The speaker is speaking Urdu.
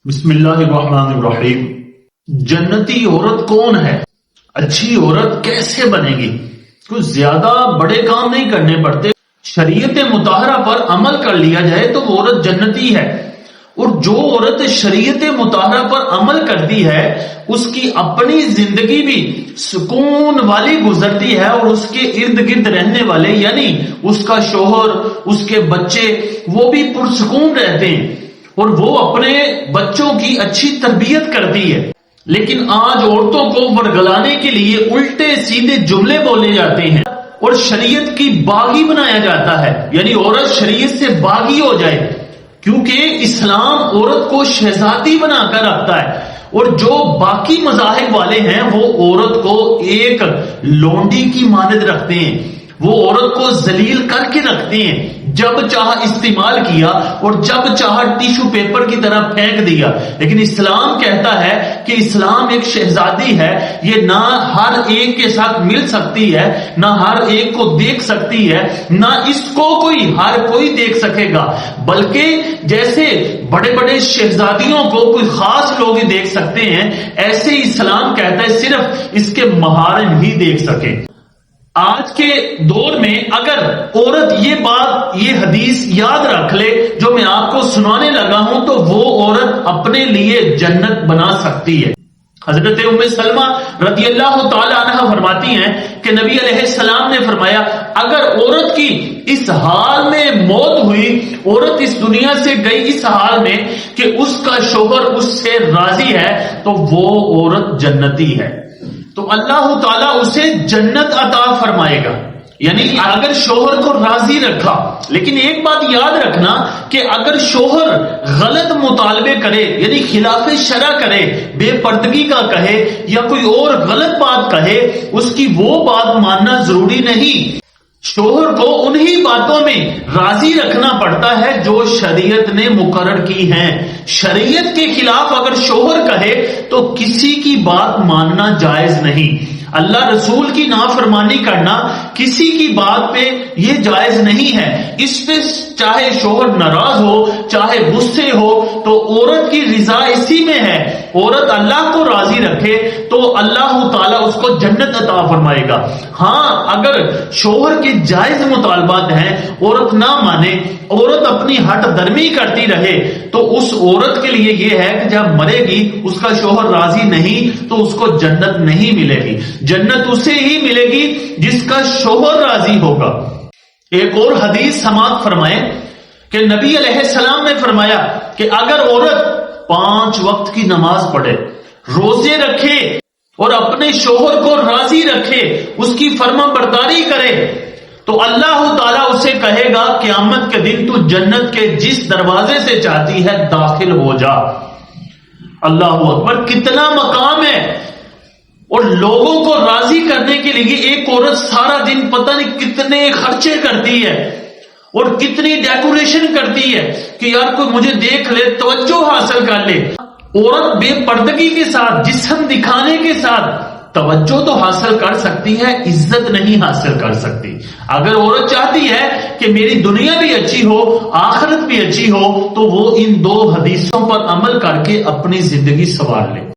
بسم اللہ الرحمن الرحیم۔ جنتی عورت کون ہے؟ اچھی عورت کیسے بنے گی؟ کوئی زیادہ بڑے کام نہیں کرنے پڑتے، شریعت مطہرہ پر عمل کر لیا جائے تو وہ عورت جنتی ہے۔ اور جو عورت شریعت مطہرہ پر عمل کرتی ہے اس کی اپنی زندگی بھی سکون والی گزرتی ہے، اور اس کے ارد گرد رہنے والے یعنی اس کا شوہر، اس کے بچے، وہ بھی پرسکون رہتے ہیں اور وہ اپنے بچوں کی اچھی تربیت کرتی ہے۔ لیکن آج عورتوں کو ورگلانے کے لیے الٹے سیدھے جملے بولے جاتے ہیں اور شریعت کی باغی بنایا جاتا ہے، یعنی عورت شریعت سے باغی ہو جائے، کیونکہ اسلام عورت کو شہزادی بنا کر رکھتا ہے، اور جو باقی مذاہب والے ہیں وہ عورت کو ایک لونڈی کی مانند رکھتے ہیں، وہ عورت کو ذلیل کر کے رکھتے ہیں، جب چاہا استعمال کیا اور جب چاہا ٹیشو پیپر کی طرح پھینک دیا۔ لیکن اسلام کہتا ہے کہ اسلام ایک شہزادی ہے، یہ نہ ہر ایک کے ساتھ مل سکتی ہے، نہ ہر ایک کو دیکھ سکتی ہے، نہ اس کو ہر کوئی دیکھ سکے گا، بلکہ جیسے بڑے بڑے شہزادیوں کو کوئی خاص لوگ ہی دیکھ سکتے ہیں، ایسے اسلام کہتا ہے صرف اس کے محارم ہی دیکھ سکے۔ آج کے دور میں اگر عورت یہ حدیث یاد رکھ لے جو میں آپ کو سنانے لگا ہوں تو وہ عورت اپنے لیے جنت بنا سکتی ہے۔ حضرت ام سلمہ رضی اللہ تعالی عنہ فرماتی ہیں کہ نبی علیہ السلام نے فرمایا، اگر عورت کی اس حال میں موت ہوئی، عورت اس دنیا سے گئی اس حال میں کہ اس کا شوہر اس سے راضی ہے، تو وہ عورت جنتی ہے، تو اللہ تعالیٰ اسے جنت عطا فرمائے گا۔ یعنی اگر شوہر کو راضی رکھا، لیکن ایک بات یاد رکھنا کہ اگر شوہر غلط مطالبے کرے، یعنی خلاف شرع کرے، بے پردگی کا کہے یا کوئی اور غلط بات کہے، اس کی وہ بات ماننا ضروری نہیں۔ شوہر کو انہی باتوں میں راضی رکھنا پڑتا ہے جو شریعت نے مقرر کی ہیں۔ شریعت کے خلاف اگر شوہر کہے تو کسی کی بات ماننا جائز نہیں۔ اللہ رسول کی نافرمانی کرنا کسی کی بات پہ یہ جائز نہیں ہے۔ اس پہ چاہے شوہر ناراض ہو، چاہے غصے ہو، تو عورت کی رضا اسی میں ہے۔ عورت اللہ کو راضی رکھے تو اللہ تعالیٰ اس کو جنت عطا فرمائے گا۔ ہاں اگر شوہر کے جائز مطالبات ہیں، عورت نہ مانے، عورت اپنی ہٹ درمی کرتی رہے، تو اس عورت کے لیے یہ ہے کہ جب مرے گی اس کا شوہر راضی نہیں تو اس کو جنت نہیں ملے گی۔ جنت اسے ہی ملے گی جس کا شوہر راضی ہوگا۔ ایک اور حدیث سماعت فرمائیں کہ نبی علیہ السلام نے فرمایا کہ اگر عورت 5 وقت کی نماز پڑھے، روزے رکھے اور اپنے شوہر کو راضی رکھے، اس کی فرما برداری کرے، تو اللہ تعالیٰ اسے کہے گا قیامت کے دن تو جنت کے جس دروازے سے چاہتی ہے داخل ہو جا۔ اللہ اکبر، کتنا مقام ہے! اور لوگوں کو راضی کرنے کے لیے ایک عورت سارا دن پتہ نہیں کتنے خرچے کرتی ہے اور کتنی ڈیکوریشن کرتی ہے کہ یار کوئی مجھے دیکھ لے، توجہ حاصل کر لے۔ عورت بے پردگی کے ساتھ، جسم دکھانے کے ساتھ توجہ تو حاصل کر سکتی ہے، عزت نہیں حاصل کر سکتی۔ اگر عورت چاہتی ہے کہ میری دنیا بھی اچھی ہو، آخرت بھی اچھی ہو، تو وہ ان 2 حدیثوں پر عمل کر کے اپنی زندگی سنوار لے۔